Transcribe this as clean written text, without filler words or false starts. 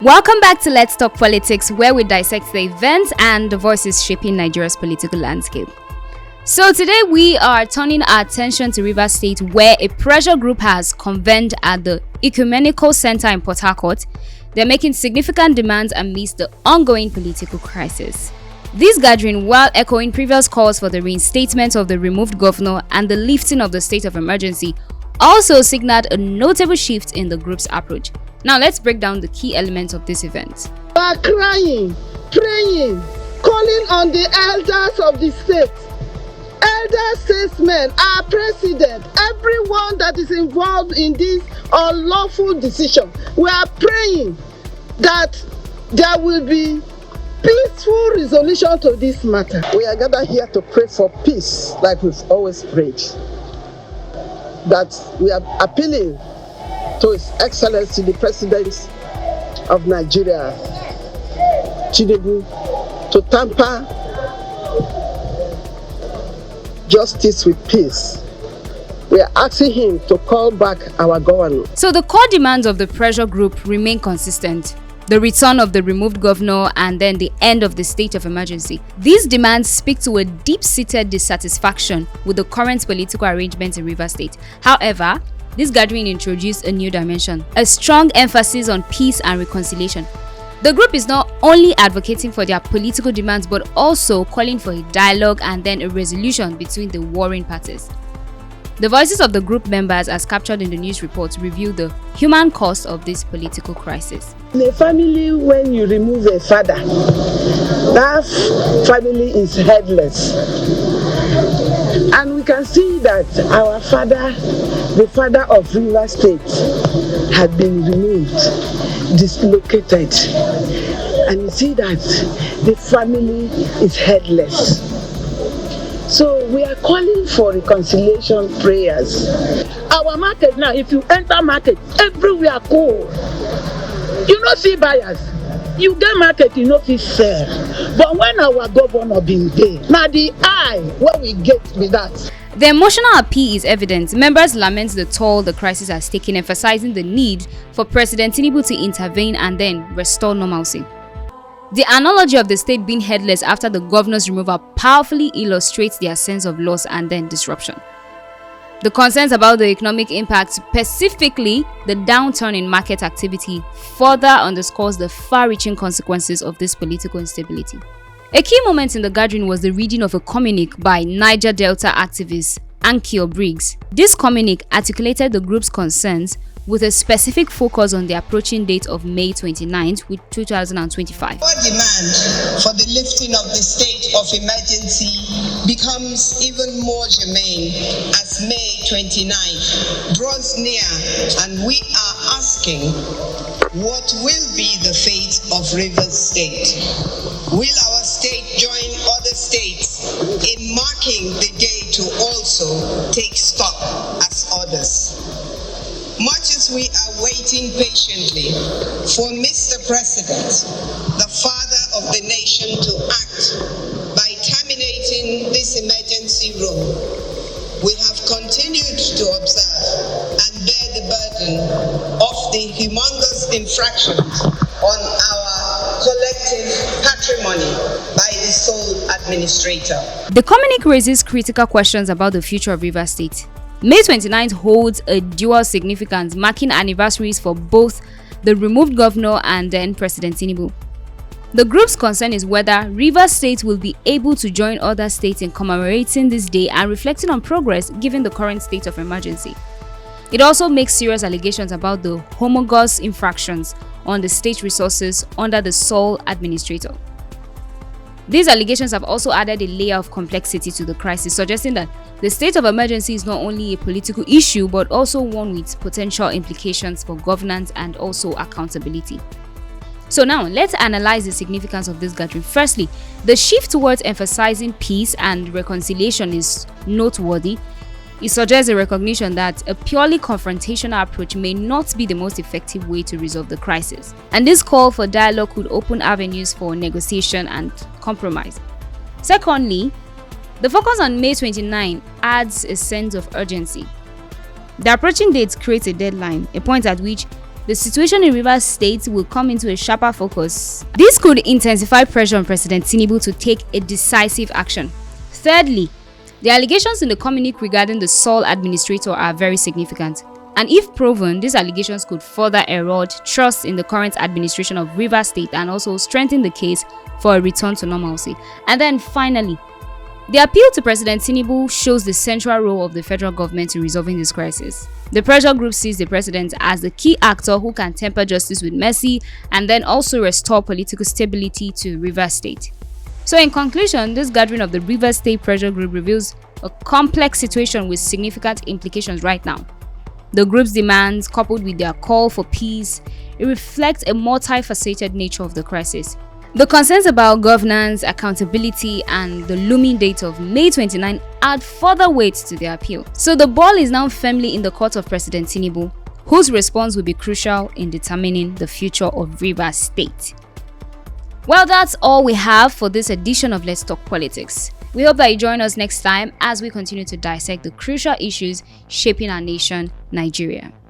Welcome back to Let's Talk Politics, where we dissect the events and the voices shaping Nigeria's political landscape. So today we are turning our attention to Rivers State, where a pressure group has convened at the Ecumenical Centre in Port Harcourt. They're making significant demands amidst the ongoing political crisis. This gathering, while echoing previous calls for the reinstatement of the removed governor and the lifting of the state of emergency, also signaled a notable shift in the group's approach. Now let's break down the key elements of this event. We are crying, praying, calling on the elders of the state, elder statesmen, our president, everyone that is involved in this unlawful decision. We are praying that there will be peaceful resolution to this matter. We are gathered here to pray for peace, like we've always prayed. That we are appealing to His Excellency the President of Nigeria, Tinubu, to tamper justice with peace. We are asking him to call back our governor. So the core demands of the pressure group remain consistent: the return of the removed governor and then the end of the state of emergency. These demands speak to a deep-seated dissatisfaction with the current political arrangements in Rivers State. However, this gathering introduced a new dimension, a strong emphasis on peace and reconciliation. The group is not only advocating for their political demands but also calling for a dialogue and then a resolution between the warring parties. The voices of the group members, as captured in the news report, reveal the human cost of this political crisis. In a family, when you remove a father, that family is headless. And we can see that our father, the father of Rivers State, had been removed, dislocated. And you see that the family is headless. So we are calling for reconciliation prayers. Our market now, if you enter market, everywhere cold. You no see buyers. You get market, you no fit sell. But when our governor been there, now the eye what we get with that. The emotional appeal is evident. Members lament the toll the crisis has taken, emphasizing the need for President Tinubu to intervene and then restore normalcy. The analogy of the state being headless after the governor's removal powerfully illustrates their sense of loss and then disruption. The concerns about the economic impact, specifically the downturn in market activity, further underscores the far-reaching consequences of this political instability. A key moment in the gathering was the reading of a communiqué by Niger Delta activist Annkio Briggs. This communiqué articulated the group's concerns with a specific focus on the approaching date of May 29th, 2025. Our demand for the lifting of the state of emergency becomes even more germane as May 29th draws near, and we are asking, what will be the fate of Rivers State? Will our state join other states in marking the day to also take stock as others? Much as we are waiting patiently for Mr. President, the father of the nation, to act by terminating this emergency rule, we have continued to observe and bear the burden of the humongous infractions on our collective patrimony by the sole administrator. The communiqué raises critical questions about the future of Rivers State. May 29th holds a dual significance, marking anniversaries for both the removed governor and then President Tinubu. The group's concern is whether Rivers State will be able to join other states in commemorating this day and reflecting on progress given the current state of emergency. It also makes serious allegations about the homologous infractions on the state resources under the sole administrator. These allegations have also added a layer of complexity to the crisis, suggesting that the state of emergency is not only a political issue but also one with potential implications for governance and also accountability. So now, let's analyze the significance of this gathering. Firstly, the shift towards emphasizing peace and reconciliation is noteworthy. It suggests a recognition that a purely confrontational approach may not be the most effective way to resolve the crisis. And this call for dialogue could open avenues for negotiation and compromise. Secondly, the focus on May 29 adds a sense of urgency. The approaching date creates a deadline, a point at which the situation in Rivers State will come into a sharper focus. This could intensify pressure on President Tinubu to take a decisive action. Thirdly, the allegations in the communiqué regarding the sole administrator are very significant. And if proven, these allegations could further erode trust in the current administration of Rivers State and also strengthen the case for a return to normalcy. And then finally, the appeal to President Tinubu shows the central role of the federal government in resolving this crisis. The pressure group sees the president as the key actor who can temper justice with mercy and then also restore political stability to Rivers State. So in conclusion, this gathering of the Rivers State pressure group reveals a complex situation with significant implications right now. The group's demands, coupled with their call for peace, it reflects a multifaceted nature of the crisis. The concerns about governance, accountability, and the looming date of May 29 add further weight to their appeal. So the ball is now firmly in the court of President Tinubu, whose response will be crucial in determining the future of Rivers State. Well, that's all we have for this edition of Let's Talk Politics. We hope that you join us next time as we continue to dissect the crucial issues shaping our nation, Nigeria.